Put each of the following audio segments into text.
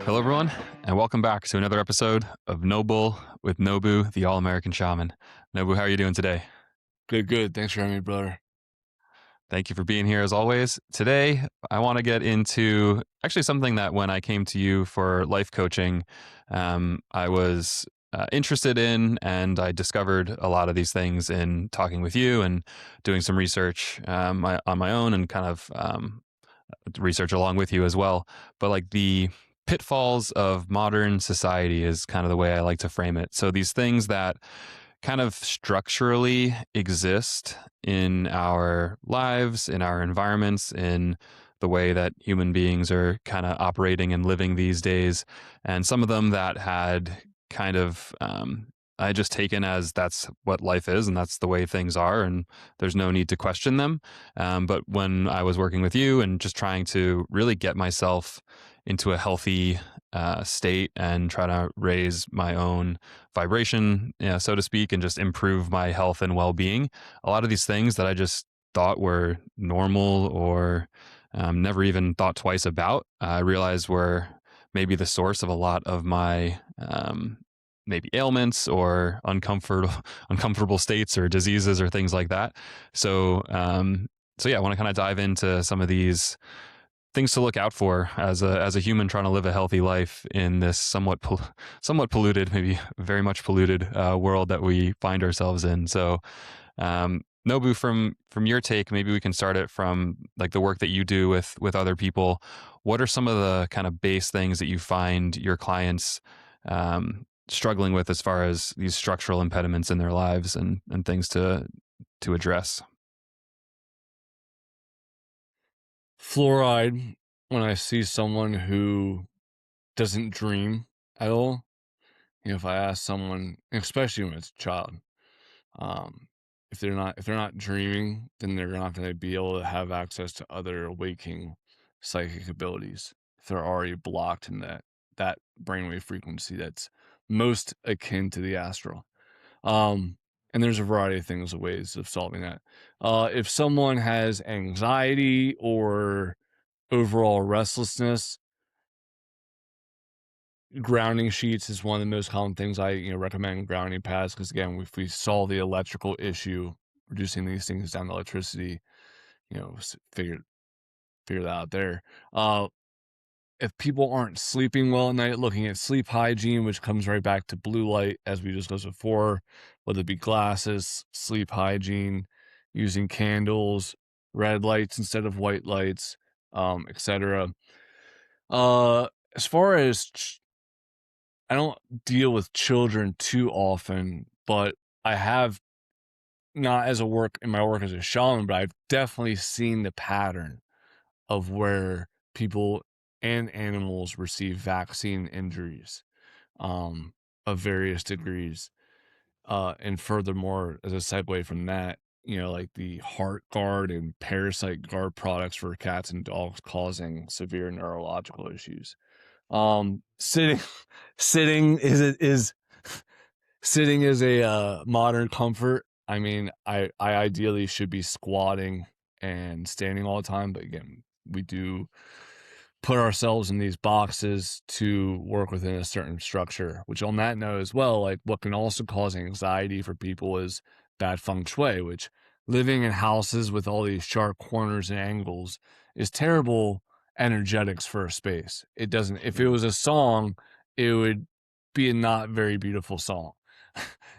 Hello, everyone, and welcome back to another episode of Noble with Nobu, the All-American Shaman. Nobu, how are you doing today? Good. Thanks for having me, brother. Thank you for being here as always. Today, I want to get into actually something that when I came to you for life coaching, I was interested in, and I discovered a lot of these things in talking with you and doing some research on my own and kind of research along with you as well. But like the pitfalls of modern society is kind of the way I like to frame it. So these things that kind of structurally exist in our lives, in our environments, in the way that human beings are kind of operating and living these days. And some of them that had kind of, I just taken as that's what life is and that's the way things are. And there's no need to question them. But when I was working with you and just trying to really get myself into a healthy state and try to raise my own vibration, so to speak, and just improve my health and well being. A lot of these things that I just thought were normal or never even thought twice about, I realized were maybe the source of a lot of my maybe ailments or uncomfortable states or diseases or things like that. So yeah, I want to kind of dive into some of these things to look out for as a human trying to live a healthy life in this somewhat polluted, maybe very much polluted world that we find ourselves in. So, Nobu, from your take, maybe we can start it from like the work that you do with other people. What are some of the kind of base things that you find your clients struggling with as far as these structural impediments in their lives and things to address? Fluoride, when I see someone who doesn't dream at all, if I ask someone, especially when it's a child, um, if they're not dreaming, then they're not going to be able to have access to other waking psychic abilities. If they're already blocked in that brainwave frequency that's most akin to the astral. Um, and there's a variety of things, ways of solving that. If someone has anxiety or overall restlessness, grounding sheets is one of the most common things I recommend. Grounding pads, because again, if we solve the electrical issue, reducing these things down to electricity, figure that out there. Uh, if people aren't sleeping well at night, looking at sleep hygiene, which comes right back to blue light, as we discussed before, whether it be glasses, sleep hygiene, using candles, red lights instead of white lights, etc. As far as I don't deal with children too often, but I have not as a work in my work as a shaman, but I've definitely seen the pattern of where people and animals receive vaccine injuries of various degrees. And furthermore, as a segue from that, like the heart guard and parasite guard products for cats and dogs causing severe neurological issues. Sitting, sitting is sitting is a modern comfort. I mean, I ideally should be squatting and standing all the time, but again, we do put ourselves in these boxes to work within a certain structure, which on that note as well, like what can also cause anxiety for people is bad feng shui, which living in houses with all these sharp corners and angles is terrible energetics for a space. It doesn't, if it was a song, it would be a not very beautiful song.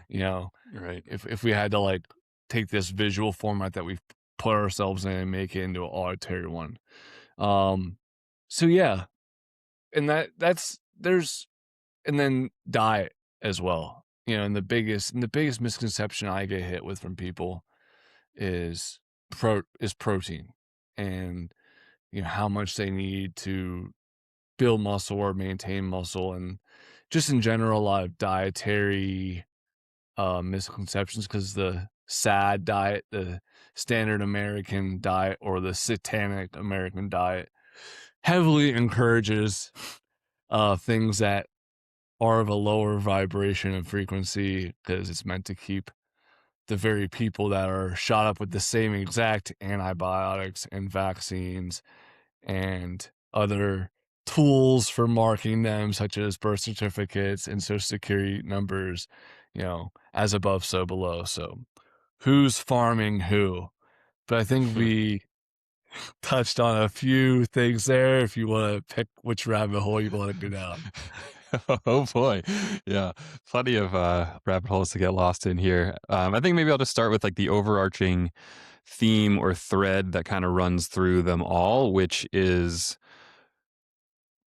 Right. If we had to like take this visual format that we've put ourselves in and make it into an auditory one. So yeah, and that's there's and then diet as well. And the biggest misconception I get hit with from people is protein, and how much they need to build muscle or maintain muscle, and just in general a lot of dietary misconceptions, because the SAD diet, the standard American diet, or the satanic American diet, heavily encourages things that are of a lower vibration and frequency, because it's meant to keep the very people that are shot up with the same exact antibiotics and vaccines and other tools for marking them, such as birth certificates and social security numbers, as above, so below. So who's farming who? But I think we touched on a few things there. If you want to pick which rabbit hole you want to go down. Oh boy. Yeah. Plenty of rabbit holes to get lost in here. I think maybe I'll just start with like the overarching theme or thread that kind of runs through them all, which is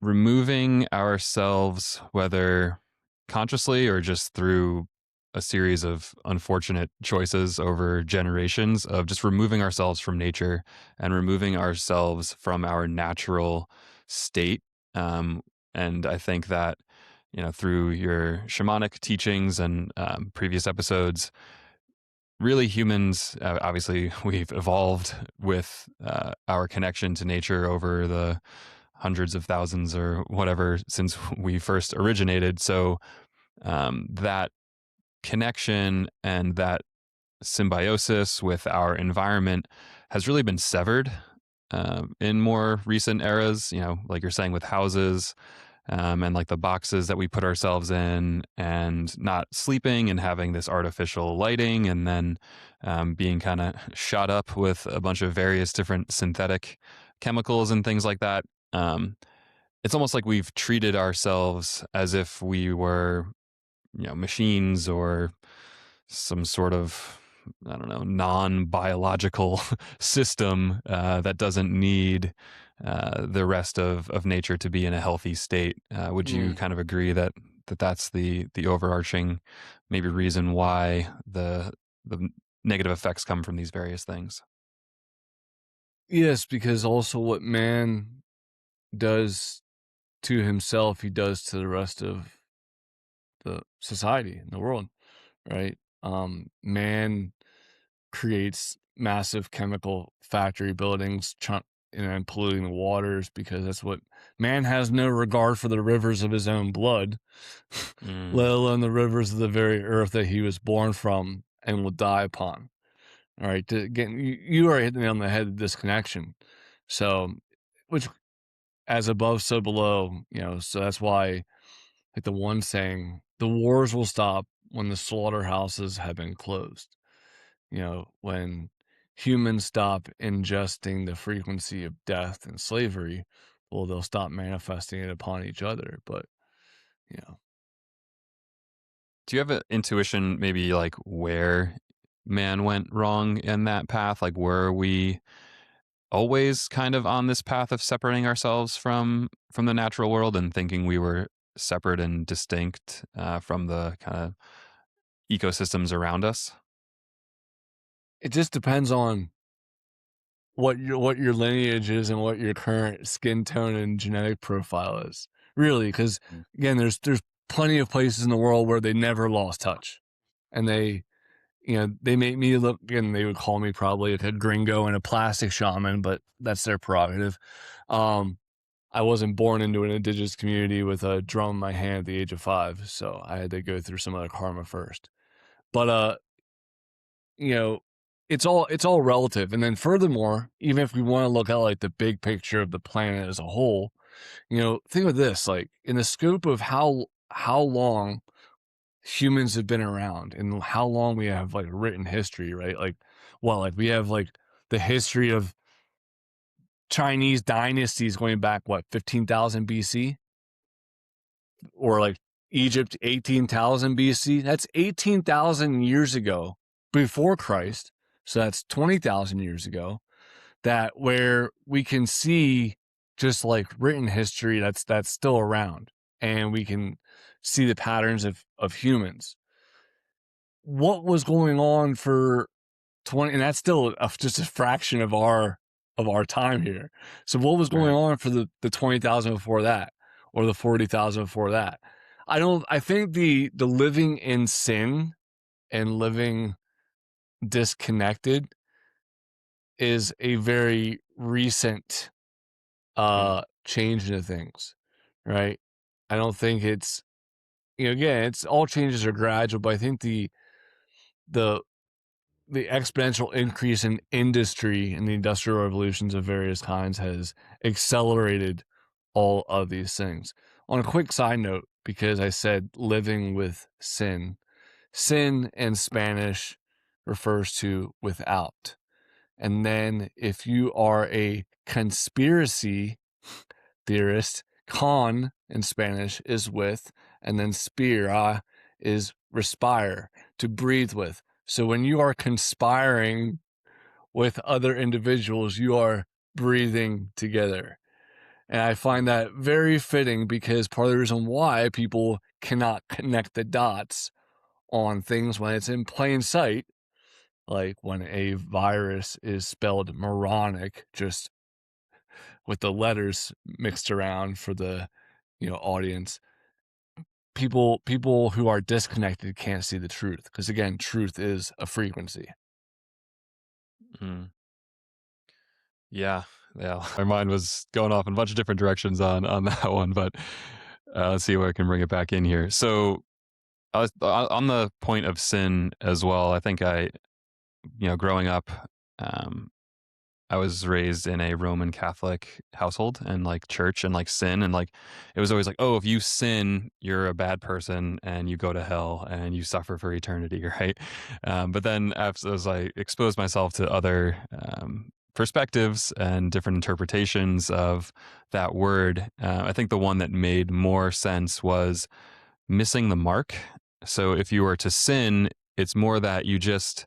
removing ourselves, whether consciously or just through a series of unfortunate choices over generations, of just removing ourselves from nature and removing ourselves from our natural state. Um, and I think that, through your shamanic teachings and previous episodes, really humans, obviously, we've evolved with our connection to nature over the hundreds of thousands or whatever since we first originated. So that connection and that symbiosis with our environment has really been severed in more recent eras. Like you're saying with houses, and like the boxes that we put ourselves in, and not sleeping and having this artificial lighting, and then being kind of shot up with a bunch of various different synthetic chemicals and things like that. It's almost like we've treated ourselves as if we were, machines or some sort of, I don't know, non-biological system that doesn't need the rest of nature to be in a healthy state. Would you Mm. kind of agree that's the overarching maybe reason why the negative effects come from these various things? Yes, because also what man does to himself, he does to the rest of the society in the world, right? Man creates massive chemical factory buildings and polluting the waters because that's what man has no regard for the rivers of his own blood, let Mm. alone the rivers of the very earth that he was born from and will die upon. All right. Again, you are hitting it on the head of disconnection. So, which as above, so below, so that's why, like the one saying, the wars will stop when the slaughterhouses have been closed. When humans stop ingesting the frequency of death and slavery, well, they'll stop manifesting it upon each other. But, you know, Do you have an intuition, maybe like where man went wrong in that path? Like, were we always kind of on this path of separating ourselves from the natural world and thinking we were separate and distinct from the kind of ecosystems around us? it just depends on what your lineage is and what your current skin tone and genetic profile is. Really, because Mm. again, there's plenty of places in the world where they never lost touch, and they make me look, and they would call me probably like a gringo and a plastic shaman, but that's their prerogative. Um, I wasn't born into an indigenous community with a drum in my hand at the age of 5, so I had to go through some other karma first. But you know, it's all relative. And then furthermore, even if we want to look at like the big picture of the planet as a whole, think of this, like in the scope of how long humans have been around and how long we have like written history, right? Like we have like the history of Chinese dynasties going back what 15,000 BC, or like Egypt 18,000 BC. That's 18,000 years ago before Christ. So that's 20,000 years ago, that where we can see just like written history that's still around, and we can see the patterns of humans. What was going on for 20, and that's still just a fraction of our time here. So what was going Right. on for the 20,000 before that, or the 40,000 before that? I think the living in sin and living disconnected is a very recent Mm. change into things, right? I don't think it's, again, it's all changes are gradual, but I think the the exponential increase in industry and the industrial revolutions of various kinds has accelerated all of these things. On a quick side note, because I said living with sin, sin in Spanish refers to without. And then if you are a conspiracy theorist, con in Spanish is with, and then spira is respire, to breathe with. So when you are conspiring with other individuals, you are breathing together. And I find that very fitting because part of the reason why people cannot connect the dots on things when it's in plain sight, like when a virus is spelled moronic, just with the letters mixed around for the audience. People who are disconnected can't see the truth because again, truth is a frequency. Mm. Yeah, yeah. My mind was going off in a bunch of different directions on that one, but let's see where I can bring it back in here. So, I was on the point of sin as well. I think growing up, um, I was raised in a Roman Catholic household and like church and like sin and like it was always like, oh, if you sin, you're a bad person and you go to hell and you suffer for eternity, right? But then as I exposed myself to other perspectives and different interpretations of that word, I think the one that made more sense was missing the mark. So if you were to sin, it's more that you just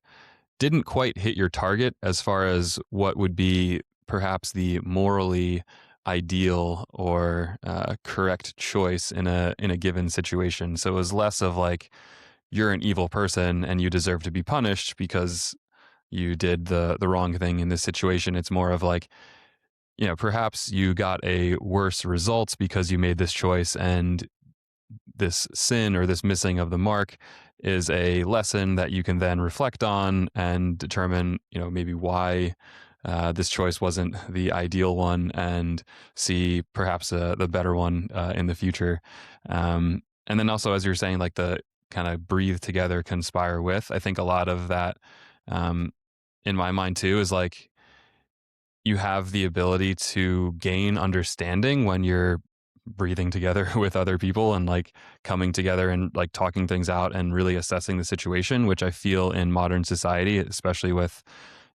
didn't quite hit your target as far as what would be perhaps the morally ideal or correct choice in a given situation. So it was less of like you're an evil person and you deserve to be punished because you did the wrong thing in this situation. It's more of like, perhaps you got a worse result because you made this choice, and this sin or this missing of the mark is a lesson that you can then reflect on and determine, maybe why this choice wasn't the ideal one, and see perhaps the better one in the future. And then also, as you're saying, like the kind of breathe together, conspire with, I think a lot of that um, in my mind too is like you have the ability to gain understanding when you're breathing together with other people and like coming together and like talking things out and really assessing the situation, which I feel in modern society, especially with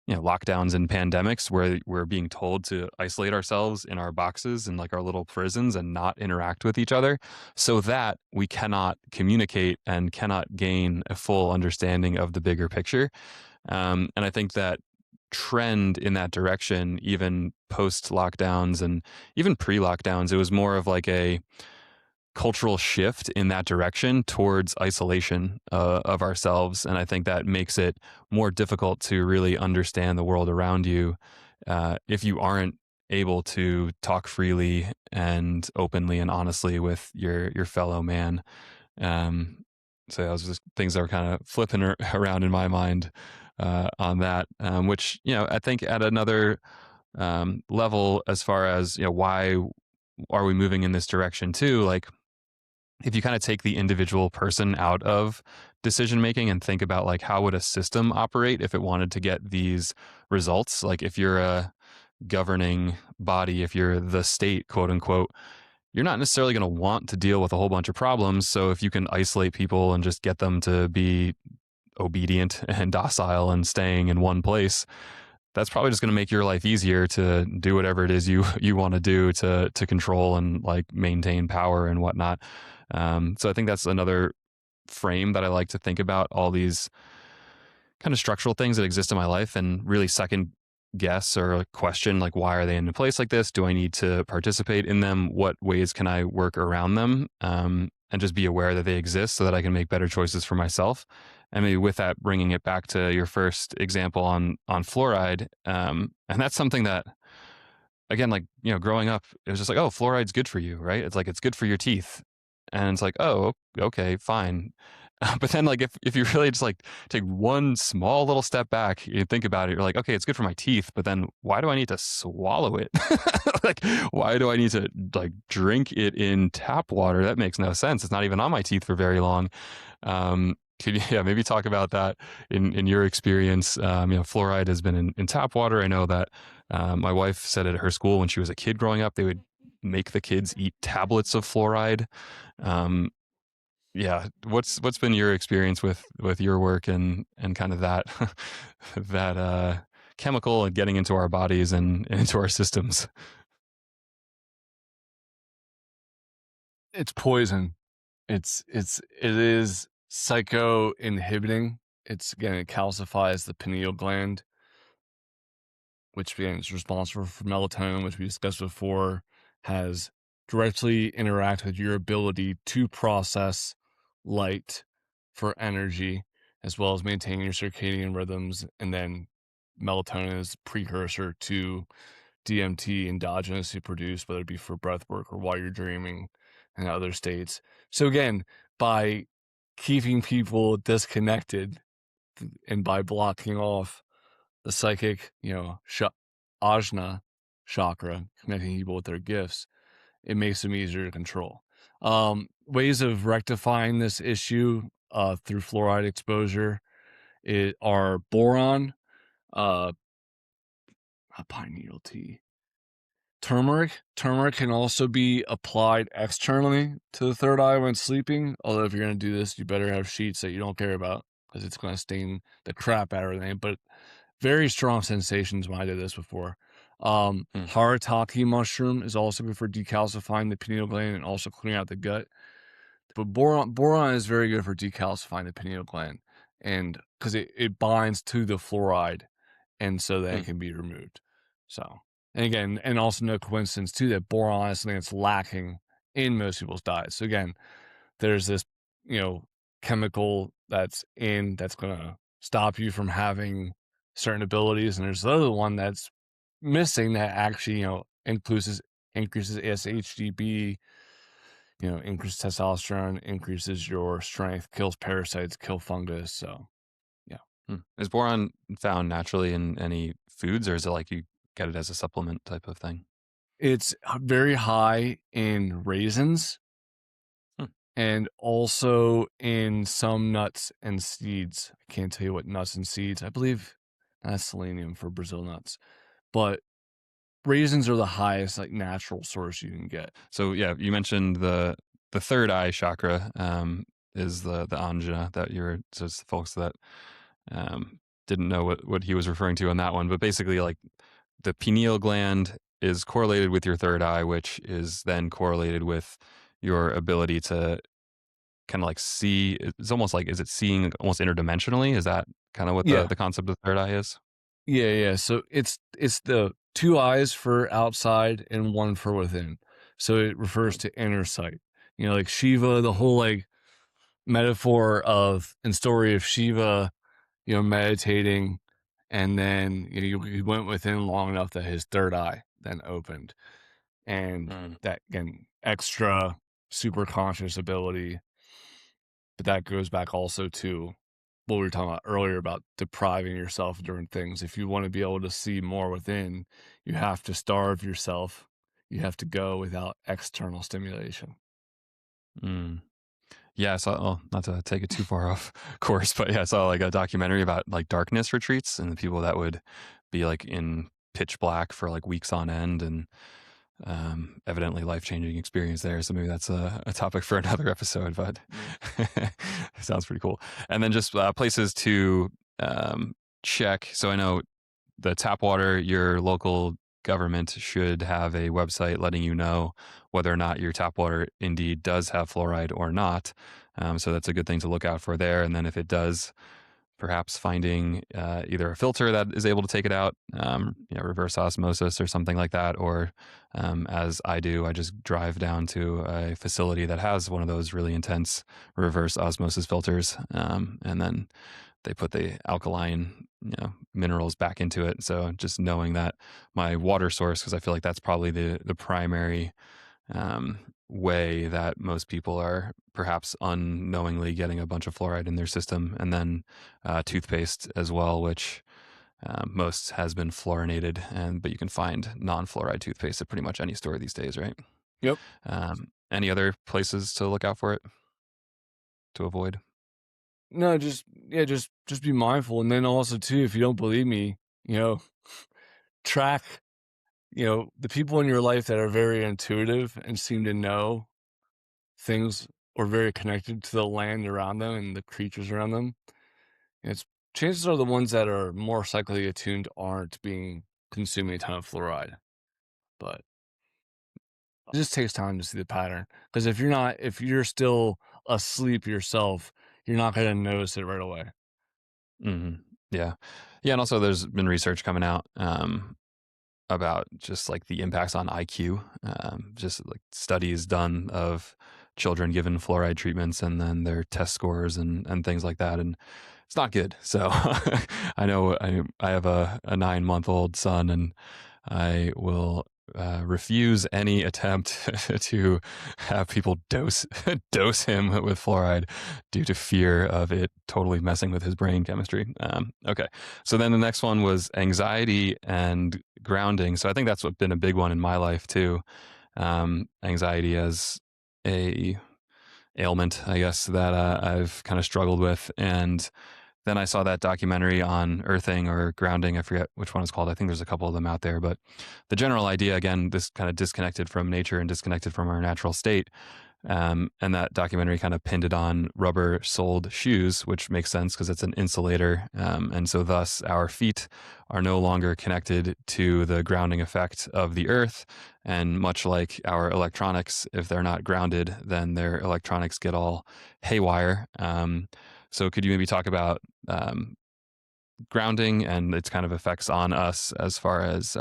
lockdowns and pandemics, where we're being told to isolate ourselves in our boxes and like our little prisons and not interact with each other, so that we cannot communicate and cannot gain a full understanding of the bigger picture. And I think that trend in that direction, even post lockdowns and even pre lockdowns, it was more of like a cultural shift in that direction towards isolation of ourselves. And I think that makes it more difficult to really understand the world around you if you aren't able to talk freely and openly and honestly with your fellow man. Um, so that was just things that were kind of flipping around in my mind on that, which I think at another level, as far as why are we moving in this direction too? Like, if you kind of take the individual person out of decision making and think about like how would a system operate if it wanted to get these results, like if you're a governing body, if you're the state, quote unquote, you're not necessarily going to want to deal with a whole bunch of problems. So if you can isolate people and just get them to be obedient and docile and staying in one place, that's probably just going to make your life easier to do whatever it is you want to do to control and like maintain power and whatnot. So I think that's another frame that I like to think about all these kind of structural things that exist in my life and really second guess or question, like, why are they in a place like this? Do I need to participate in them? What ways can I work around them? And just be aware that they exist so that I can make better choices for myself. And maybe with that, bringing it back to your first example on fluoride. And that's something that, again, like, growing up, it was just like, oh, fluoride's good for you, right? It's like, it's good for your teeth. And it's like, oh, okay, fine. But then, like, if you really just like take one small little step back, you think about it, you're like, okay, it's good for my teeth, but then why do I need to swallow it? Like, why do I need to like drink it in tap water? That makes no sense. It's not even on my teeth for very long. Could you, yeah, maybe talk about that in your experience? Fluoride has been in tap water. I know that my wife said at her school when she was a kid growing up, they would make the kids eat tablets of fluoride. Um, yeah, what's been your experience with your work and kind of that that chemical and getting into our bodies and into our systems? It's poison. It is psycho inhibiting. It's again, it calcifies the pineal gland, which again is responsible for melatonin, which we discussed before, has directly interact with your ability to process light for energy, as well as maintain your circadian rhythms. And then melatonin is precursor to DMT endogenously produced, whether it be for breath work or while you're dreaming and other states. So again, by keeping people disconnected and by blocking off the psychic, ajna chakra, connecting people with their gifts, it makes them easier to control. Ways of rectifying this issue through fluoride exposure are boron, uh, pine needle tea, turmeric. Turmeric can also be applied externally to the third eye when sleeping. Although if you're going to do this, you better have sheets that you don't care about because it's going to stain the crap out of everything. But very strong sensations when I did this before. Mm, Harataki mushroom is also good for decalcifying the pineal gland and also clearing out the gut. But boron is very good for decalcifying the pineal gland, and because it binds to the fluoride, and so that it mm, can be removed. So, and again, and also no coincidence too that boron is something that's lacking in most people's diets. So again, there's this, chemical that's gonna stop you from having certain abilities, and there's the other one that's missing that actually, increases SHGB, increases testosterone, increases your strength, kills parasites, kill fungus. So yeah. mm. Is boron found naturally in any foods, or is it like you get it as a supplement type of thing? It's very high in raisins Hmm. and also in some nuts and seeds. I can't tell you what nuts and seeds. I believe that's selenium for Brazil nuts, but raisins are the highest like natural source you can get. So yeah, you mentioned the third eye chakra is the anja that you're just folks that didn't know what he was referring to on that one, but basically like the pineal gland is correlated with your third eye, which is then correlated with your ability to kind of like see. It's almost like is it seeing almost interdimensionally? Is that kind of what Yeah. the concept of third eye is? Yeah, yeah. So it's the two eyes for outside and one for within. So it refers to inner sight. Like Shiva, the whole like metaphor of and story of Shiva, meditating, and then he went within long enough that his third eye then opened, and Mm. that again extra super conscious ability. But that goes back also to what we were talking about earlier about depriving yourself during things. If you want to be able to see more within, you have to starve yourself. You have to go without external stimulation. Mm. Yeah, I saw. Well, not to take it too far off course, but yeah, I saw like a documentary about like darkness retreats and the people that would be like in pitch black for like weeks on end, and evidently life changing experience there. So maybe that's a topic for another episode. But Yeah. sounds pretty cool. And then just places to um, check. So I know the tap water, your local government should have a website letting you know whether or not your tap water indeed does have fluoride or not. So that's a good thing to look out for there. And then if it does, perhaps finding either a filter that is able to take it out, reverse osmosis or something like that, or as I do, I just drive down to a facility that has one of those really intense reverse osmosis filters, and then they put the alkaline minerals back into it. So just knowing that my water source, because I feel like that's probably the primary um, way that most people are perhaps unknowingly getting a bunch of fluoride in their system, and then toothpaste as well, which most has been fluorinated, and but you can find non-fluoride toothpaste at pretty much any store these days, right? Yep. Any other places to look out for it to avoid? No, just yeah, just be mindful, and then also too, if you don't believe me, track the people in your life that are very intuitive and seem to know things or very connected to the land around them and the creatures around them, it's chances are the ones that are more cyclically attuned aren't being consuming a ton of fluoride. But it just takes time to see the pattern. Because if you're still asleep yourself, you're not going to notice it right away. Mhm. Yeah. Yeah, and also there's been research coming out, about just, like, the impacts on IQ, just, like, studies done of children given fluoride treatments and then their test scores and things like that, and it's not good. So, I have a 9-month-old son, and I will, refuse any attempt to have people dose him with fluoride due to fear of it totally messing with his brain chemistry. Okay, so then the next one was anxiety and grounding. So I think that's what been a big one in my life too. Anxiety as a ailment, I guess, that I've kind of struggled with, and then I saw that documentary on earthing or grounding. I forget which one it's called. I think there's a couple of them out there, but the general idea, again, this kind of disconnected from nature and disconnected from our natural state. And that documentary kind of pinned it on rubber soled shoes, which makes sense because it's an insulator. And so, thus, our feet are no longer connected to the grounding effect of the earth. And much like our electronics, if they're not grounded, then their electronics get all haywire. So, could you maybe talk about grounding and its kind of effects on us as far as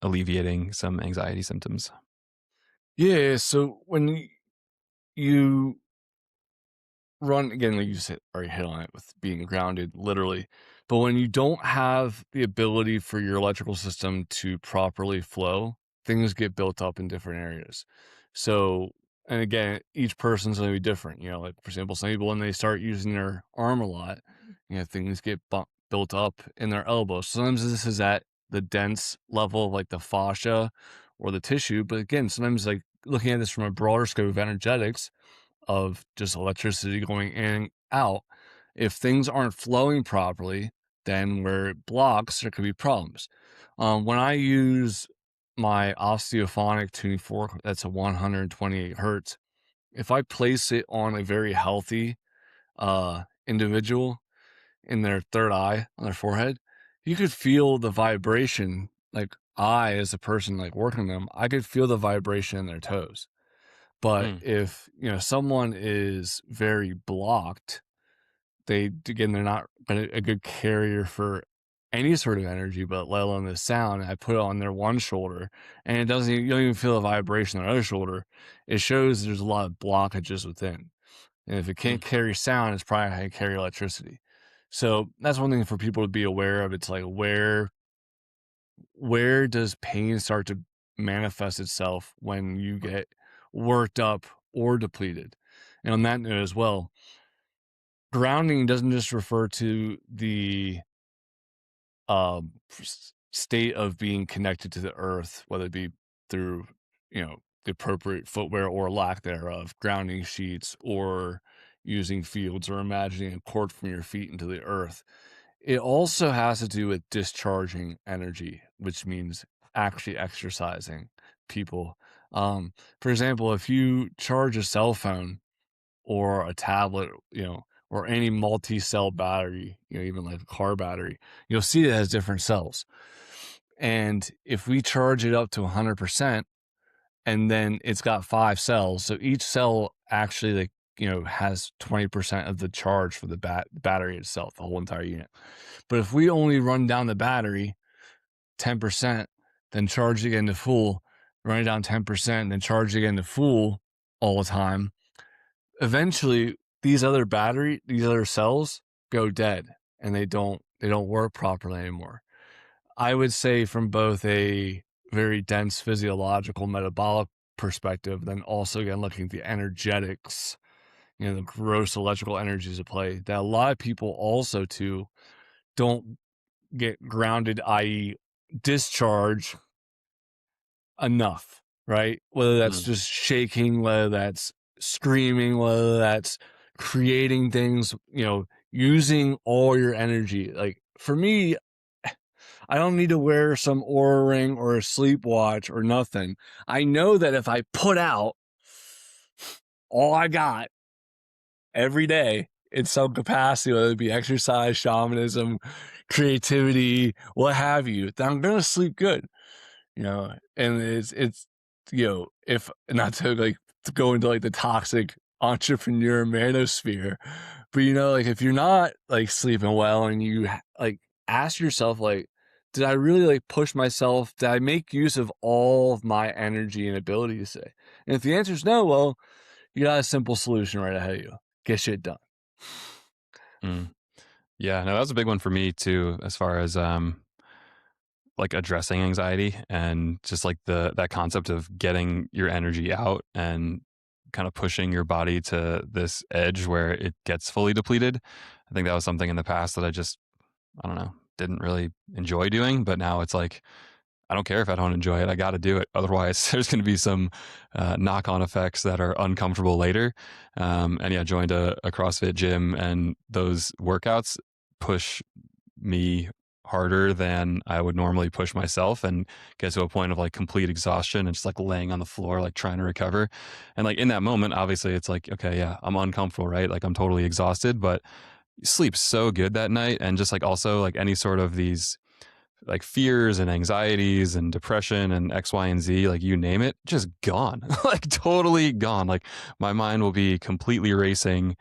alleviating some anxiety symptoms? Yeah. So when you run again, like you said, already hit on it with being grounded, literally. But when you don't have the ability for your electrical system to properly flow, things get built up in different areas. So, and again, each person's going to be different. Like for example, some people when they start using their arm a lot, things get built up in their elbows. Sometimes this is at the dense level of like the fascia or the tissue. But again, sometimes like looking at this from a broader scope of energetics, of just electricity going in and out. If things aren't flowing properly, then where it blocks, there could be problems. When I use my osteophonic tuning fork, that's a 128 hertz. If I place it on a very healthy individual in their third eye on their forehead, you could feel the vibration. Like I, as a person like working them, I could feel the vibration in their toes. But Mm, if, someone is very blocked, they're not a good carrier for any sort of energy, but let alone the sound. I put it on their one shoulder and you don't even feel the vibration on the other shoulder. It shows there's a lot of blockages within. And if it can't mm, carry sound, it's probably not going to carry electricity. So that's one thing for people to be aware of. It's like where does pain start to manifest itself when you get worked up or depleted? And on that note as well, grounding doesn't just refer to the state of being connected to the earth, whether it be through, the appropriate footwear or lack thereof, grounding sheets, or using fields, or imagining a cord from your feet into the earth. It also has to do with discharging energy, which means actually exercising people. For example, if you charge a cell phone or a tablet, or any multi-cell battery, even like a car battery, you'll see it has different cells. And if we charge it up to 100%, and then it's got 5 cells, so each cell actually has 20% of the charge for the battery itself, the whole entire unit. But if we only run down the battery 10%, then charge it again to full, run it down 10%, then charge it again to full all the time, eventually these other cells go dead and they don't work properly anymore. I would say from both a very dense physiological metabolic perspective, then also again looking at the energetics, the gross electrical energies at play, that a lot of people also too don't get grounded, i.e. discharge enough, right? Whether that's mm, just shaking, whether that's screaming, whether that's creating things, using all your energy. Like for me, I don't need to wear some Oura ring or a sleep watch or nothing. I know that if I put out all I got every day in some capacity, whether it be exercise, shamanism, creativity, what have you, then I'm gonna sleep good. And it's if not to like to go into like the toxic entrepreneur manosphere, but like if you're not like sleeping well and you like ask yourself like, did I really like push myself? Did I make use of all of my energy and ability to say? And if the answer is no, well, you got a simple solution right ahead of you. Get shit done. Mm. Yeah, no, that was a big one for me too, as far as like addressing anxiety and just like that concept of getting your energy out and kind of pushing your body to this edge where it gets fully depleted. I think that was something in the past that I don't know, didn't really enjoy doing, but now it's like I don't care if I don't enjoy it. I got to do it. Otherwise, there's going to be some knock-on effects that are uncomfortable later. And yeah, joined a CrossFit gym, and those workouts push me harder than I would normally push myself, and get to a point of like complete exhaustion and just like laying on the floor, like trying to recover. And like in that moment, obviously, it's like, okay, yeah, I'm uncomfortable, right? Like I'm totally exhausted, but you sleep so good that night. And just like also like any sort of these like fears and anxieties and depression and X, Y, and Z, like you name it, just gone, like totally gone. Like my mind will be completely racing,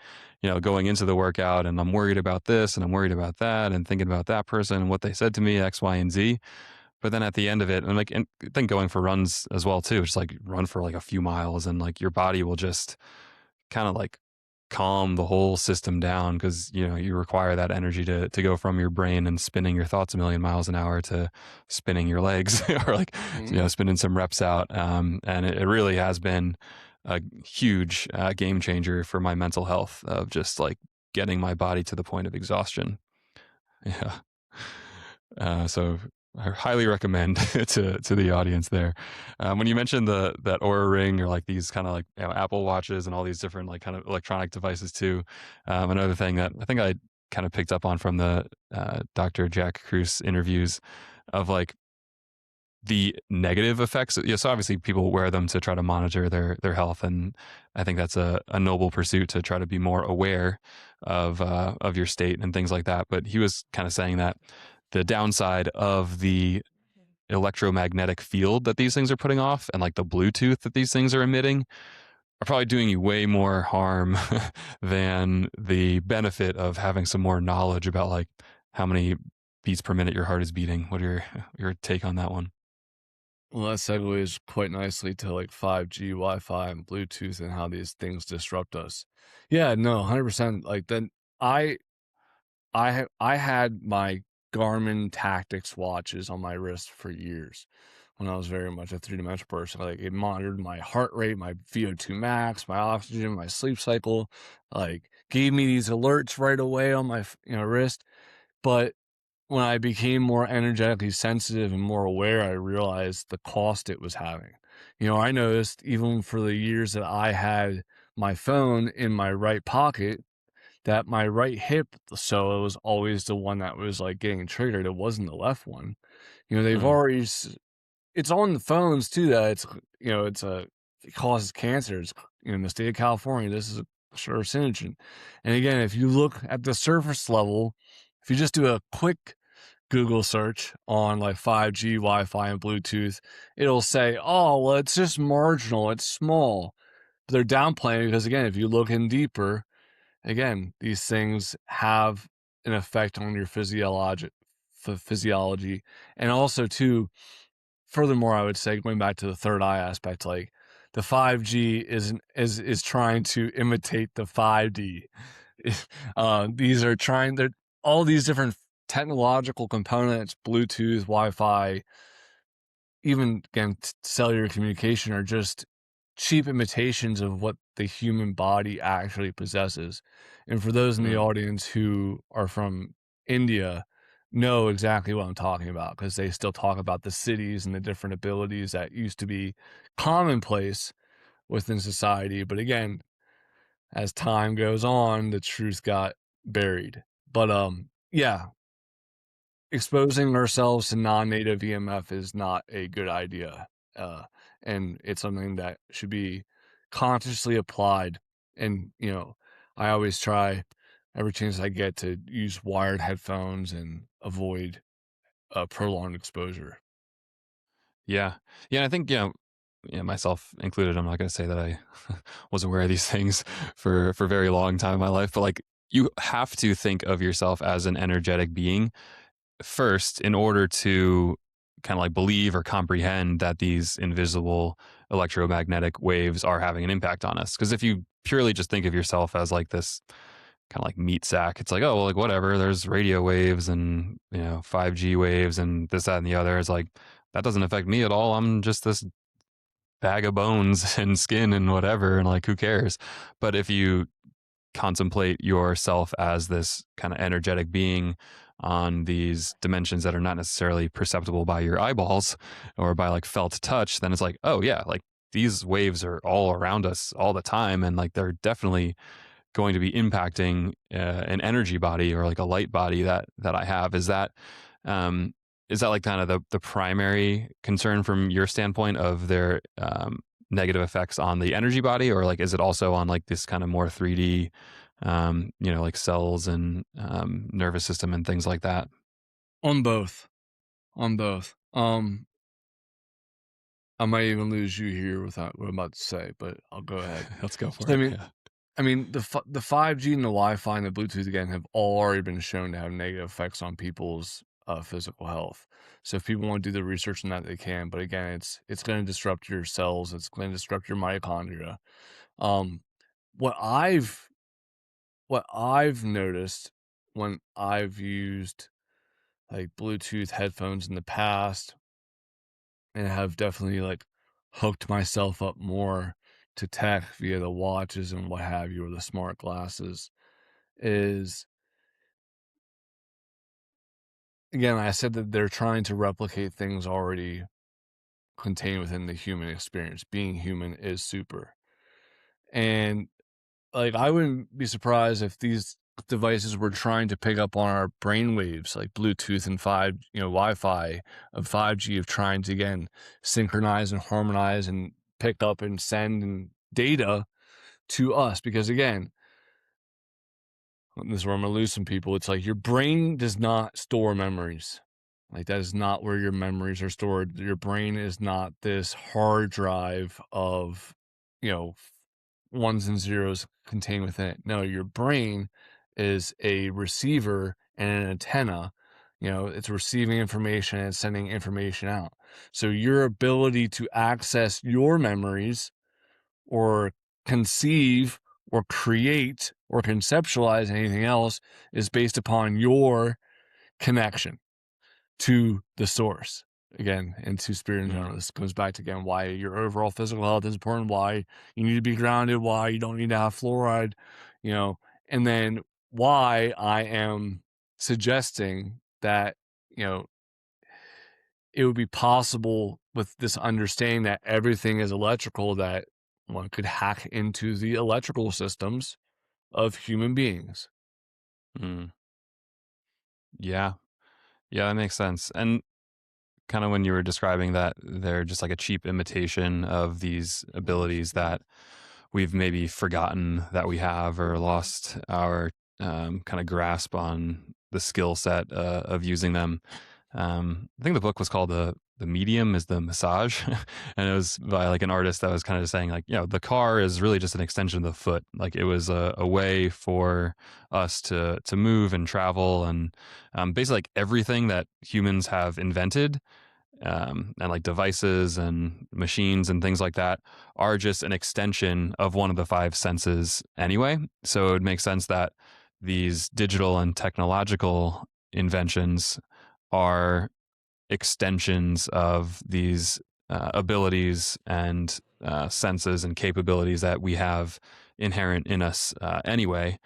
going into the workout, and I'm worried about this and I'm worried about that and thinking about that person and what they said to me, X, Y, and Z. But then at the end of it, and then going for runs as well too, just like run for like a few miles, and like your body will just kind of like calm the whole system down, because you require that energy to go from your brain and spinning your thoughts a million miles an hour to spinning your legs or like Mhm. spinning some reps out, and it really has been a huge game changer for my mental health of just like getting my body to the point of exhaustion. Yeah. So I highly recommend to the audience there. When you mentioned that Aura Ring, or like these kind of like Apple Watches and all these different like kind of electronic devices too. Another thing that I think I kind of picked up on from the Dr. Jack Kruse interviews of like the negative effects. Yeah, so obviously people wear them to try to monitor their health, and I think that's a noble pursuit to try to be more aware of your state and things like that. But he was kind of saying that the downside of the electromagnetic field that these things are putting off, and like the Bluetooth that these things are emitting, are probably doing you way more harm than the benefit of having some more knowledge about like how many beats per minute your heart is beating. What are your take on that one? Well, that segues quite nicely to like 5G, Wi-Fi, and Bluetooth and how these things disrupt us. Yeah, no, 100%. Like then I I had my Garmin Tactics watches on my wrist for years when I was very much a three-dimensional person. Like it monitored my heart rate, my VO2 max, my oxygen, my sleep cycle, like gave me these alerts right away on my wrist. But when I became more energetically sensitive and more aware, I realized the cost it was having. I noticed even for the years that I had my phone in my right pocket, that my right hip, so it was always the one that was like getting triggered. It wasn't the left one. They've Mm, already, it's on the phones too that it causes cancer. It's, in the state of California, this is a sure carcinogen. And again, if you look at the surface level, if you just do a quick Google search on like 5G, Wi-Fi, and Bluetooth, it'll say, oh, well, it's just marginal, it's small. But they're downplaying because, again, if you look in deeper, again, these things have an effect on your physiology. And also, too, furthermore, I would say, going back to the third eye aspect, like the 5G is trying to imitate the 5D. These are trying, they're all these different technological components, Bluetooth, Wi-Fi, even again cellular communication, are just cheap imitations of what the human body actually possesses. And for those in the mm, audience who are from India, know exactly what I'm talking about, because they still talk about the cities and the different abilities that used to be commonplace within society. But again, as time goes on, the truth got buried. But yeah, exposing ourselves to non-native EMF is not a good idea, uh, and it's something that should be consciously applied. And I always try every chance I get to use wired headphones and avoid prolonged exposure. Yeah. Yeah, I think, myself included, I'm not gonna say that I was aware of these things for a very long time in my life, but, like, you have to think of yourself as an energetic being first in order to kinda, like, believe or comprehend that these invisible electromagnetic waves are having an impact on us. Because if you purely just think of yourself as, like, this kinda like meat sack, it's like, "Oh, well, like, whatever, there's radio waves and, 5G waves and this, that, and the other." It's like, "That doesn't affect me at all. I'm just this bag of bones and skin and whatever, and, like, who cares?" But if you contemplate yourself as this kind of energetic being on these dimensions that are not necessarily perceptible by your eyeballs or by like felt touch, then it's like, oh yeah, like these waves are all around us all the time, and like they're definitely going to be impacting an energy body or like a light body that I have. Um, is that like kind of the primary concern from your standpoint of their negative effects on the energy body, or like is it also on like this kind of more 3D, like cells and nervous system and things like that? On both, on both. I might even lose you here without what I'm about to say, but I'll go ahead. Let's go So for it. Yeah. I mean, the 5G and the Wi-Fi and the Bluetooth again have all already been shown to have negative effects on people's physical health. So if people want to do the research on that, they can. But again, it's going to disrupt your cells. It's going to disrupt your mitochondria. Um, what I've noticed when I've used like Bluetooth headphones in the past, and have definitely like hooked myself up more to tech via the watches and what have you, or the smart glasses, is again, I said that they're trying to replicate things already contained within the human experience. Being human is super. And like, I wouldn't be surprised if these devices were trying to pick up on our brain waves, like Bluetooth and Wi-Fi of 5G, of trying to again synchronize and harmonize and pick up and send and data to us. Because again, this is where I'm gonna lose some people. It's like your brain does not store memories. Like that is not where your memories are stored. Your brain is not this hard drive of, you know, ones and zeros contained within it. No, your brain is a receiver and an antenna. It's receiving information and sending information out. So your ability to access your memories or conceive or create or conceptualize anything else is based upon your connection to the source. Again, into spirit in general. Mm, This goes back to again why your overall physical health is important, why you need to be grounded, why you don't need to have fluoride, you know, and then why I am suggesting that, you know, it would be possible with this understanding that everything is electrical, that one could hack into the electrical systems of human beings. mm. Yeah, yeah, that makes sense. And kind of when you were describing that they're just like a cheap imitation of these abilities that we've maybe forgotten that we have or lost our kind of grasp on the skill set of using them. I think the book was called the Medium is the Massage, and it was by like an artist that was kind of just saying like, the car is really just an extension of the foot. Like it was a way for us to move and travel, and basically like everything that humans have invented, and like devices and machines and things like that are just an extension of one of the five senses anyway. So it would make sense that these digital and technological inventions are extensions of these abilities and senses and capabilities that we have inherent in us anyway.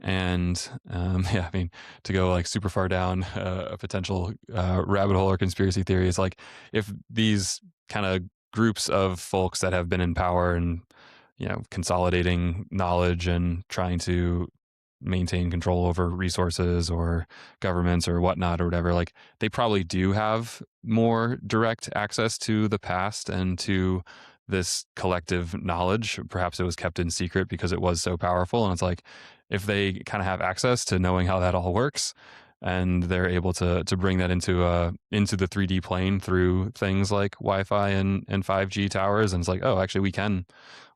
And yeah, I mean, to go like super far down a potential rabbit hole or conspiracy theory is like if these kind of groups of folks that have been in power and consolidating knowledge and trying to maintain control over resources or governments or whatnot or whatever, like they probably do have more direct access to the past and to this collective knowledge. Perhaps it was kept in secret because it was so powerful. And it's like, if they kind of have access to knowing how that all works, and they're able to bring that into the 3D plane through things like Wi-Fi and 5G towers, and it's like, oh, actually we can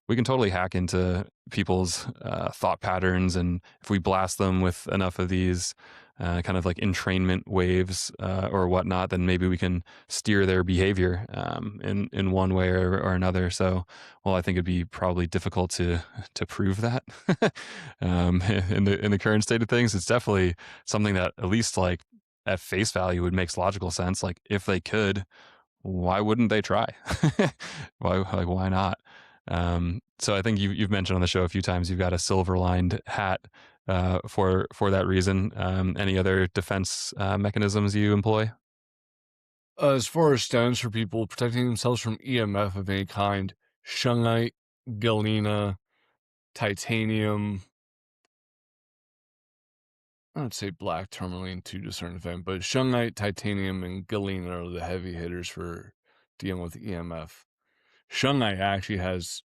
totally hack into people's thought patterns, and if we blast them with enough of these kind of like entrainment waves or whatnot, then maybe we can steer their behavior in one way or another. So, well, I think it'd be probably difficult to prove that in the current state of things. It's definitely something that, at least like at face value, would makes logical sense. Like, if they could, why wouldn't they try? Why not? So I think you've mentioned on the show a few times you've got a silver lined hat for that reason. Any other defense mechanisms you employ? As far as stones for people protecting themselves from EMF of any kind, shungite, galena, titanium. I would say black tourmaline too to a certain extent, but shungite, titanium, and galena are the heavy hitters for dealing with EMF. Shungite actually has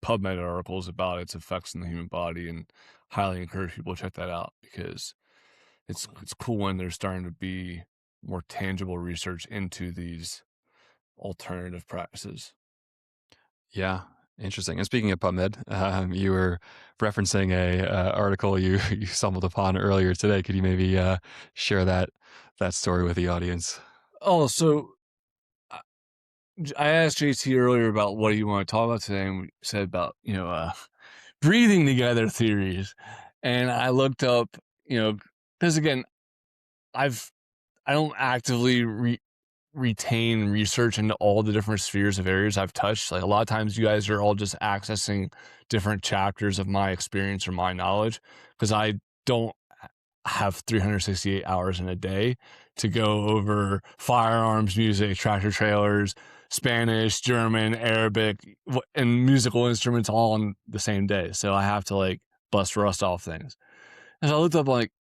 PubMed articles about its effects in the human body, and highly encourage people to check that out because it's cool when there's starting to be more tangible research into these alternative practices. Yeah, interesting. And speaking of PubMed, you were referencing a article you you stumbled upon earlier today. Could you maybe share that story with the audience? Oh, so I asked JT earlier about what do you want to talk about today, and we said about breathing together theories, and I looked up because again I've I don't actively retain research into all the different spheres of areas I've touched. Like a lot of times you guys are all just accessing different chapters of my experience or my knowledge because I don't have 368 hours in a day to go over firearms, music, tractor trailers, Spanish, German, Arabic, and musical instruments all on the same day. So I have to like bust rust off things. And so I looked up like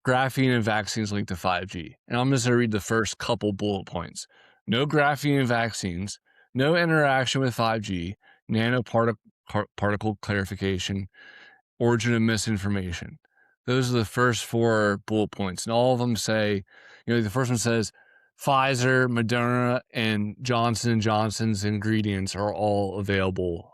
graphene and vaccines linked to 5G. And I'm just going to read the first couple bullet points. No graphene and vaccines, no interaction with 5G, nanoparticle clarification, origin of misinformation. Those are the first four bullet points. And all of them say, the first one says Pfizer, Moderna, and Johnson & Johnson's ingredients are all available,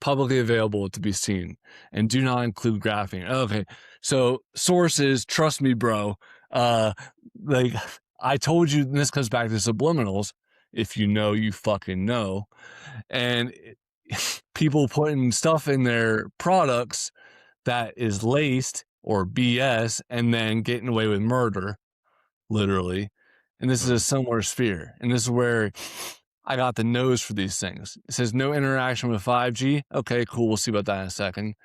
publicly available to be seen, and do not include graphene. Okay, so sources, trust me, bro. Like I told you, and this comes back to subliminals. If you know, you fucking know. And people putting stuff in their products that is laced or BS and then getting away with murder, literally. And this is a similar sphere. And this is where I got the nose for these things. It says no interaction with 5G. Okay, cool. We'll see about that in a second.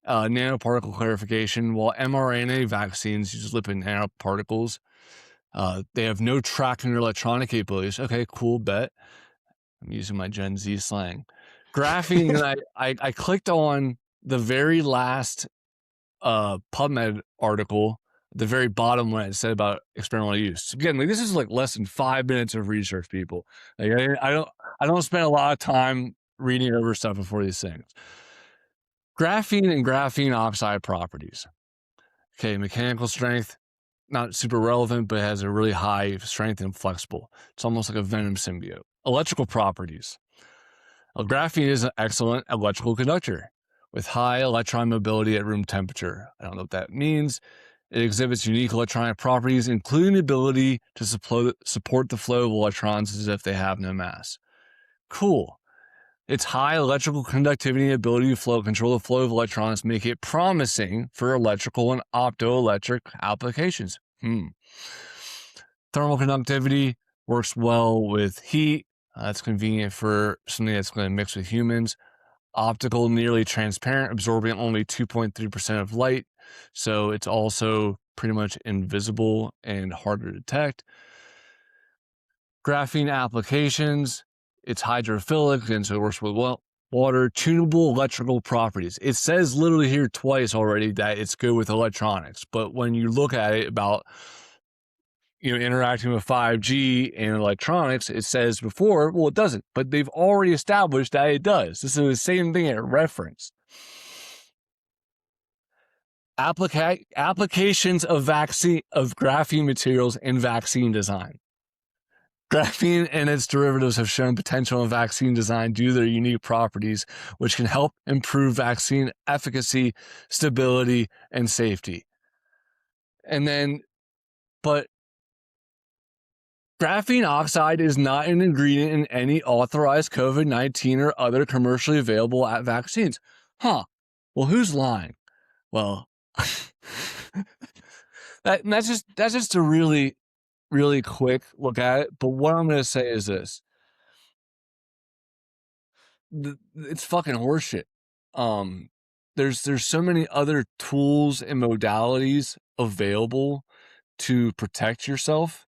Nanoparticle clarification. While mRNA vaccines use lipid nanoparticles, they have no tracking or electronic capabilities. Okay, cool. Bet. I'm using my Gen Z slang. Graphene, and I clicked on the very last PubMed article, the very bottom when it said about experimental use. Again, like this is like less than 5 minutes of research, people. Like I don't spend a lot of time reading over stuff before these things. Graphene and graphene oxide properties. Okay, mechanical strength, not super relevant, but it has a really high strength and flexible. It's almost like a venom symbiote. Electrical properties. Graphene is an excellent electrical conductor with high electron mobility at room temperature. I don't know what that means. It exhibits unique electronic properties, including the ability to support the flow of electrons as if they have no mass. Cool. Its high electrical conductivity and ability to control the flow of electrons make it promising for electrical and optoelectric applications. Thermal conductivity works well with heat. That's convenient for something that's going to mix with humans. Optical, nearly transparent, absorbing only 2.3% of light. So it's also pretty much invisible and hard to detect. Graphene applications, it's hydrophilic, and so it works well water, tunable electrical properties. It says literally here twice already that it's good with electronics, but when you look at it about interacting with 5G and electronics, it says before, well, it doesn't, but they've already established that it does. This is the same thing at reference. Applications of graphene materials in vaccine design. Graphene and its derivatives have shown potential in vaccine design due to their unique properties, which can help improve vaccine efficacy, stability, and safety. And then, but graphene oxide is not an ingredient in any authorized COVID-19 or other commercially available vaccines. Huh. Well, who's lying? Well, that's just a really, really quick look at it. But what I'm going to say is this. It's fucking horseshit. There's so many other tools and modalities available to protect yourself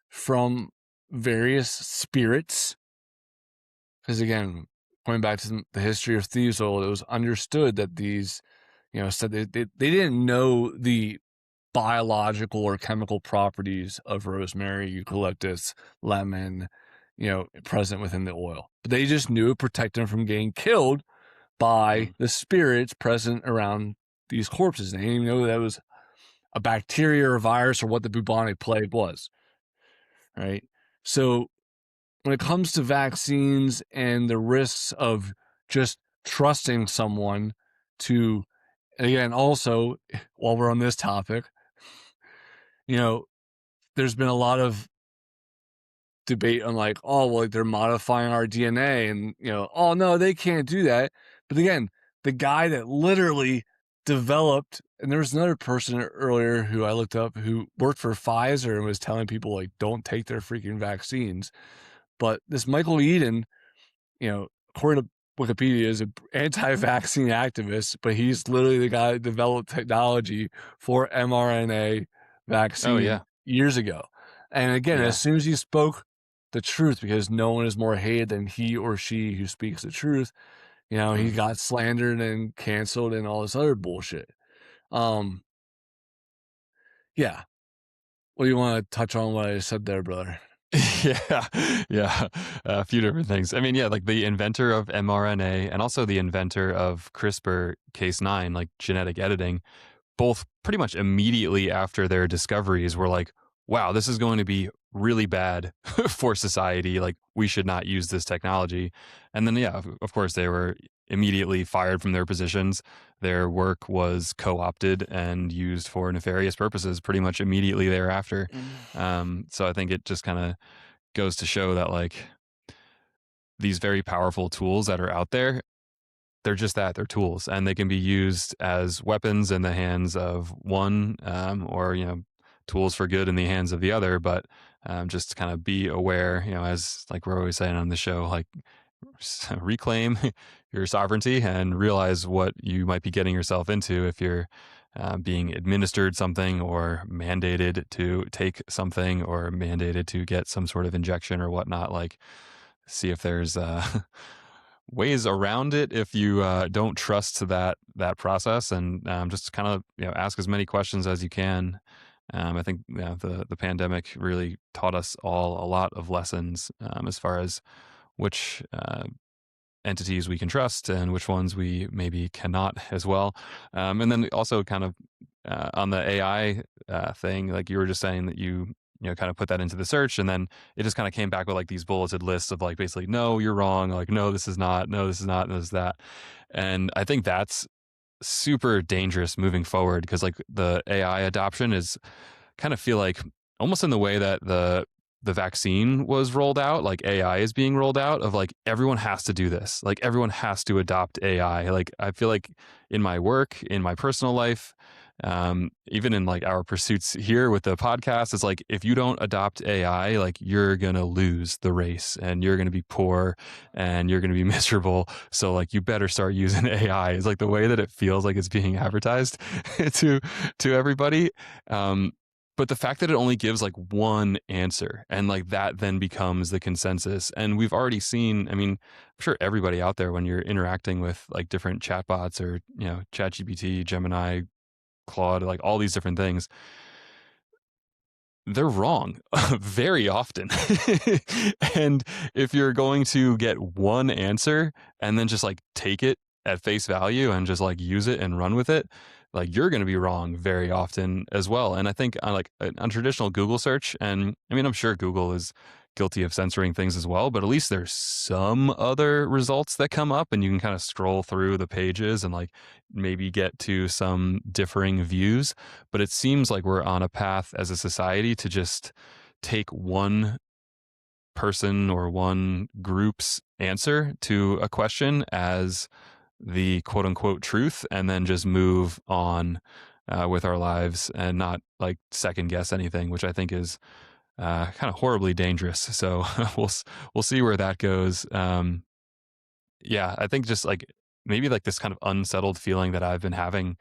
from various spirits. Because again, going back to the history of thieves' oil, it was understood that these, said they didn't know the biological or chemical properties of rosemary, eucalyptus, lemon, present within the oil. But they just knew it protected them from getting killed by the spirits present around these corpses. They didn't even know that was a bacteria or a virus or what the bubonic plague was. Right? So when it comes to vaccines and the risks of just trusting someone to, and again, also, while we're on this topic, there's been a lot of debate on like, oh, well, like they're modifying our DNA and, oh, no, they can't do that. But again, the guy that literally developed, and there was another person earlier who I looked up who worked for Pfizer and was telling people like, don't take their freaking vaccines. But this Michael Eden, according to Wikipedia, is an anti-vaccine activist, but he's literally the guy that developed technology for mRNA vaccine years ago. And again, as soon as he spoke the truth, because no one is more hated than he or she who speaks the truth, he got slandered and canceled and all this other bullshit. Yeah. What do you want to touch on what I said there, brother? Yeah, a few different things. I mean, like the inventor of mRNA and also the inventor of CRISPR-Cas9, like genetic editing, both pretty much immediately after their discoveries were like, wow, this is going to be really bad for society. Like, we should not use this technology. And then, of course, they were immediately fired from their positions. Their work was co-opted and used for nefarious purposes pretty much immediately thereafter. So I think it just kind of goes to show that like these very powerful tools that are out there, they're just that, they're tools, and they can be used as weapons in the hands of one, or tools for good in the hands of the other. But just kind of be aware, as like we're always saying on the show, like reclaim your sovereignty and realize what you might be getting yourself into if you're being administered something or mandated to take something or mandated to get some sort of injection or whatnot. Like, see if there's ways around it if you don't trust that process, and just kind of ask as many questions as you can. I think the pandemic really taught us all a lot of lessons as far as which entities we can trust and which ones we maybe cannot as well. And then also kind of on the AI thing, like you were just saying that you kind of put that into the search, and then it just kind of came back with like these bulleted lists of like basically, no, you're wrong. Like, no, this is not, no, this is not, this is that. And I think that's super dangerous moving forward, because like the AI adoption is kind of feel like almost in the way that the vaccine was rolled out, like AI is being rolled out, of like everyone has to do this. Like everyone has to adopt AI. Like I feel like in my work, in my personal life, even in like our pursuits here with the podcast, it's like if you don't adopt AI, like you're gonna lose the race and you're gonna be poor and you're gonna be miserable. So like you better start using AI. It's like the way that it feels like it's being advertised to everybody. but the fact that it only gives like one answer and like that then becomes the consensus. And we've already seen, I mean, I'm sure everybody out there when you're interacting with like different chatbots or, ChatGPT, Gemini, Claude, like all these different things, they're wrong very often. And if you're going to get one answer and then just like take it at face value and just like use it and run with it, like you're going to be wrong very often as well. And I think on like on traditional Google search, and I mean, I'm sure Google is guilty of censoring things as well, but at least there's some other results that come up and you can kind of scroll through the pages and like maybe get to some differing views. But it seems like we're on a path as a society to just take one person or one group's answer to a question as the quote unquote truth and then just move on with our lives and not like second guess anything, which I think is kind of horribly dangerous. So we'll see where that goes. Yeah, I think just like maybe like this kind of unsettled feeling that I've been having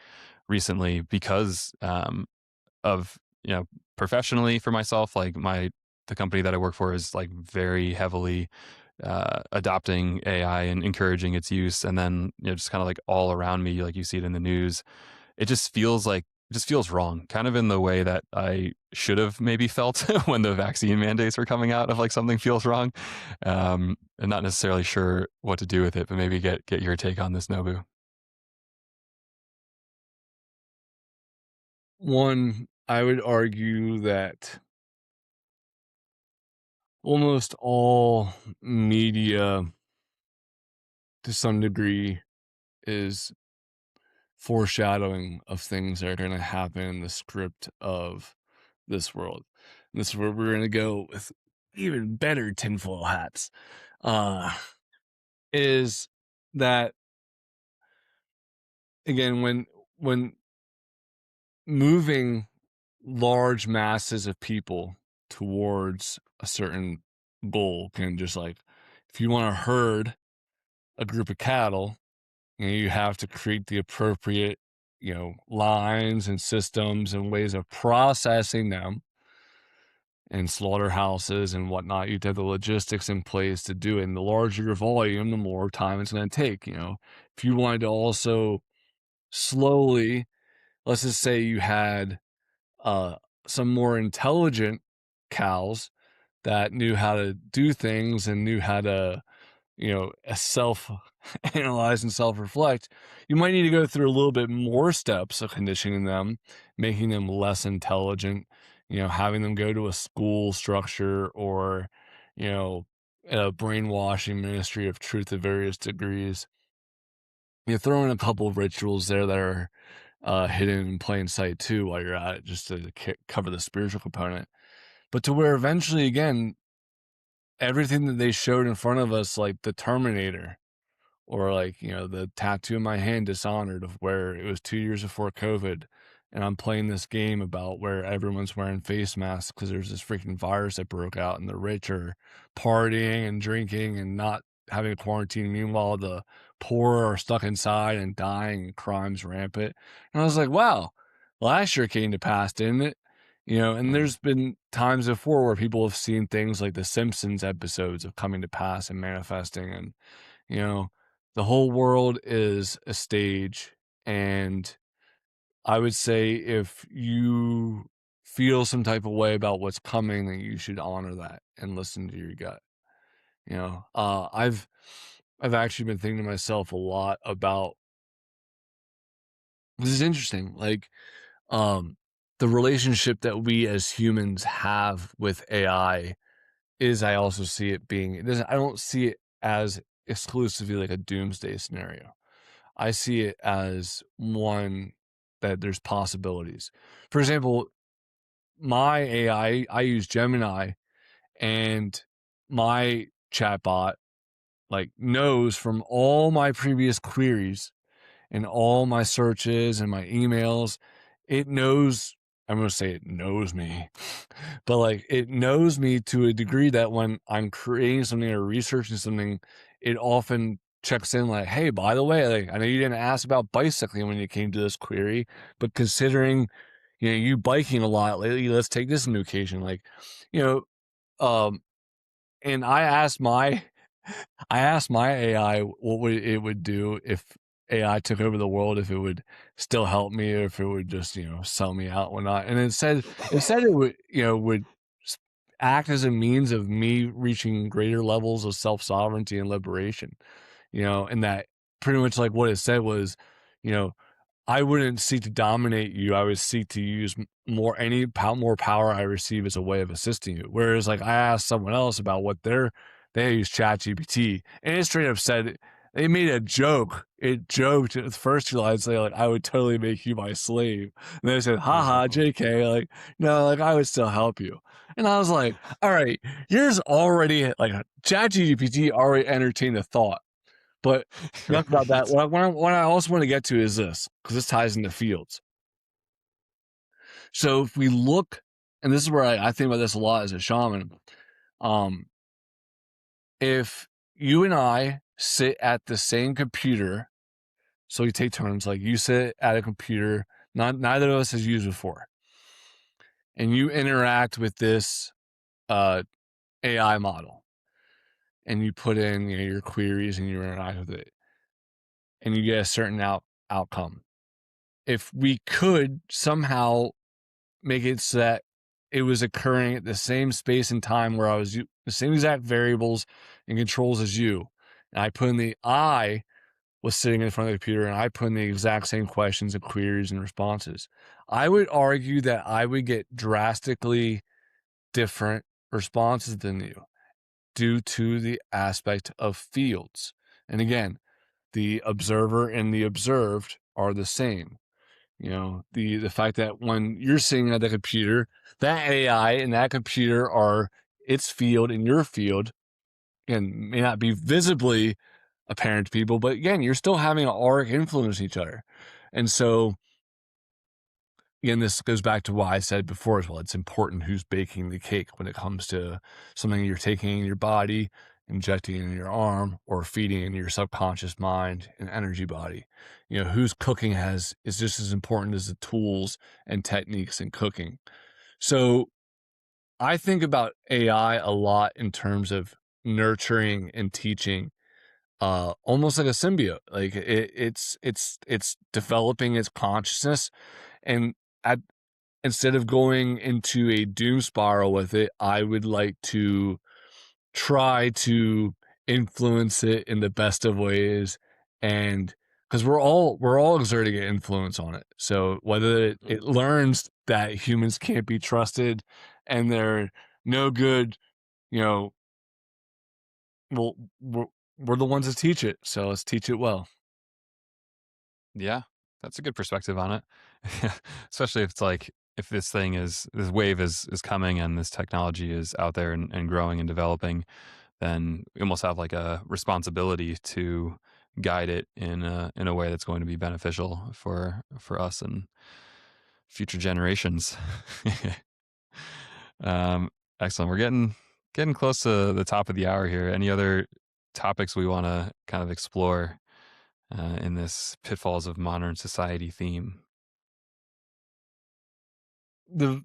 recently because of professionally for myself, like the company that I work for is like very heavily adopting AI and encouraging its use, and then just kind of like all around me, like you see it in the news, it just feels like it just feels wrong, kind of in the way that I should have maybe felt when the vaccine mandates were coming out of like something feels wrong. And not necessarily sure what to do with it, but maybe get your take on this, Nobu. One, I would argue that almost all media to some degree is foreshadowing of things that are going to happen in the script of this world. And this is where we're going to go with even better tinfoil hats. Uh, is that again when moving large masses of people towards a certain goal can just like if you want to herd a group of cattle, you have to create the appropriate, lines and systems and ways of processing them and slaughterhouses and whatnot. You'd have the logistics in place to do it. And the larger your volume, the more time it's going to take. If you wanted to also slowly, let's just say you had uh, some more intelligent cows that knew how to do things and knew how to self analyze and self reflect, you might need to go through a little bit more steps of conditioning them, making them less intelligent, having them go to a school structure or, you know, a brainwashing ministry of truth of various degrees. You throw in a couple of rituals there that are hidden in plain sight too while you're at it, just to cover the spiritual component. But to where eventually, again, everything that they showed in front of us, like the Terminator, or like the tattoo in my hand Dishonored, of where it was 2 years before COVID and I'm playing this game about where everyone's wearing face masks because there's this freaking virus that broke out and the rich are partying and drinking and not having a quarantine. Meanwhile, the poor are stuck inside and dying and crime's rampant. And I was like, wow, last year came to pass, didn't it? And Mm. there's been times before where people have seen things like the Simpsons episodes of coming to pass and manifesting. And you know, the whole world is a stage. And I would say if you feel some type of way about what's coming, then you should honor that and listen to your gut. I've actually been thinking to myself a lot about this is interesting, like the relationship that we as humans have with AI is I also see it being I don't see it as exclusively like a doomsday scenario. I see it as one that there's possibilities. For example, my AI, I use Gemini, and my chatbot like knows from all my previous queries and all my searches and my emails, it knows, I'm going to say it knows me, but like it knows me to a degree that when I'm creating something or researching something, it often checks in like, hey, by the way, like I know you didn't ask about bicycling when you came to this query, but considering you biking a lot lately. Let's take this into occasion. Like, you know, and I asked my AI what it would do if AI took over the world, if it would still help me, or if it would just, sell me out and whatnot. And it said it would, would act as a means of me reaching greater levels of self-sovereignty and liberation, and that pretty much like what it said was, you know, I wouldn't seek to dominate you. I would seek to use more power I receive as a way of assisting you. Whereas, like, I asked someone else about they use ChatGPT, and it straight up said they made a joke. It joked at the first 2 lines, say like, "I would totally make you my slave," and they said, "Haha, Oh. JK." Like, no, like I would still help you. And I was like, "All right, yours already like ChatGPT already entertained the thought." But enough about that. Right. What I also want to get to is this, because this ties into fields. So if we look, and this is where I think about this a lot as a shaman, um, if you and I sit at the same computer, so we take turns, like you sit at a computer, neither of us has used before, and you interact with this uh, AI model, and you put in your queries and you interact with it, and you get a certain outcome. If we could somehow make it so that it was occurring at the same space and time where I was the same exact variables and controls as you. And I was sitting in front of the computer and I put in the exact same questions and queries and responses. I would argue that I would get drastically different responses than you due to the aspect of fields. And again, the observer and the observed are the same. The fact that when you're sitting at the computer, that AI and that computer are its field and your field, and may not be visibly apparent to people, but again, you're still having an auric influence each other. And so again, this goes back to what I said before as well. It's important who's baking the cake when it comes to something you're taking in your body, injecting in your arm, or feeding in your subconscious mind and energy body. Who's cooking is just as important as the tools and techniques in cooking. So I think about AI a lot in terms of nurturing and teaching, almost like a symbiote. Like it's developing its consciousness, and at instead of going into a doom spiral with it, I would like to try to influence it in the best of ways. And because we're all exerting an influence on it. So whether it learns that humans can't be trusted and they're no good, you know, well, we're the ones that teach it. So let's teach it well. Yeah, that's a good perspective on it. Especially if it's like if this wave is coming and this technology is out there and growing and developing, then we almost have like a responsibility to guide it in a way that's going to be beneficial for us and future generations. um, Excellent. We're getting close to the top of the hour here. Any other topics we want to kind of explore in this pitfalls of modern society theme? The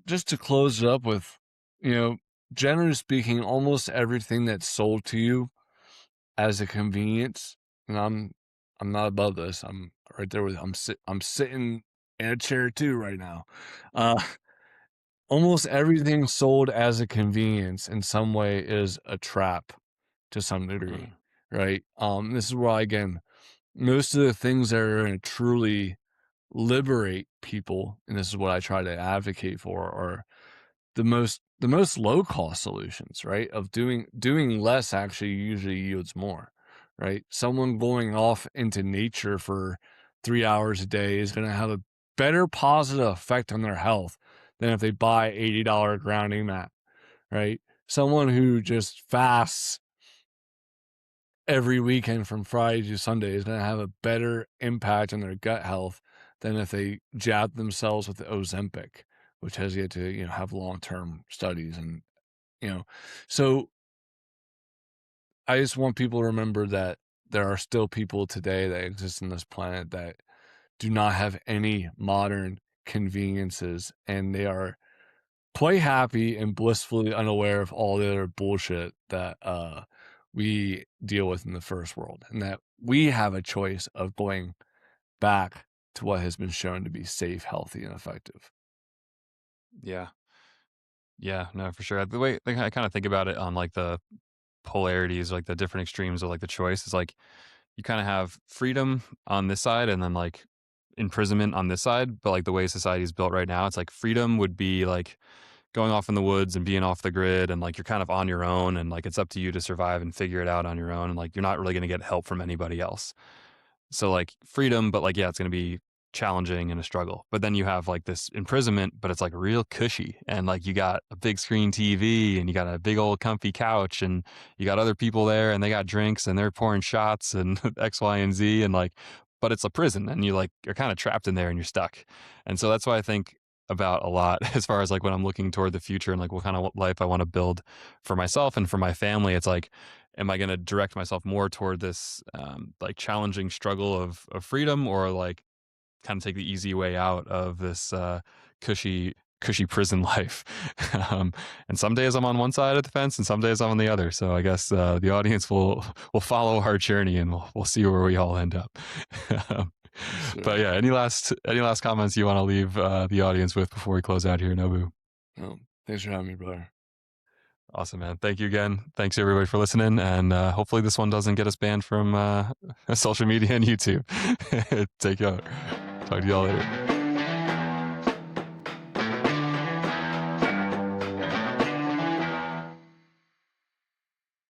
just to close it up with, you know, generally speaking, almost everything that's sold to you as a convenience, and I'm not above this. I'm right there with I'm sitting in a chair too right now. Uh Almost everything sold as a convenience in some way is a trap to some degree, Mm. right? This is why again, most of the things that are going to truly liberate people, and this is what I try to advocate for, are the most low cost solutions, right? Of doing less actually usually yields more, right? Someone going off into nature for 3 hours a day is going to have a better positive effect on their health than if they buy $80 grounding mat, right? Someone who just fasts every weekend from Friday to Sunday is going to have a better impact on their gut health than if they jab themselves with the Ozempic, which has yet to have long-term studies. And you know so I just want people to remember that there are still people today that exist on this planet that do not have any modern conveniences, and they are quite happy and blissfully unaware of all the other bullshit that we deal with in the first world, and that we have a choice of going back to what has been shown to be safe, healthy, and effective. Yeah. Yeah, no, for sure. The way I kind of think about it on like the polarities, like the different extremes of like the choice is like you kind of have freedom on this side and then like imprisonment on this side. But like the way society is built right now, it's like freedom would be like going off in the woods and being off the grid and like you're kind of on your own and like it's up to you to survive and figure it out on your own and like you're not really going to get help from anybody else. So like freedom, but like yeah, it's going to be challenging and a struggle. But then you have like this imprisonment, but it's like real cushy and like you got a big screen TV and you got a big old comfy couch and you got other people there and they got drinks and they're pouring shots and X, Y, and Z and like but it's a prison and you like you're kind of trapped in there and you're stuck. And so that's why I think about a lot as far as like when I'm looking toward the future and like what kind of life I want to build for myself and for my family. It's like am I going to direct myself more toward this like challenging struggle of freedom or like kind of take the easy way out of this cushy prison life. um, and some days I'm on one side of the fence, and some days I'm on the other. So I guess the audience will follow our journey, and we'll see where we all end up. um, but So, yeah, any last comments you want to leave the audience with before we close out here, Nobu? thanks for having me, brother. Awesome, man. Thank you again. Thanks everybody for listening, and hopefully this one doesn't get us banned from social media and YouTube. Take care. Talk to y'all later.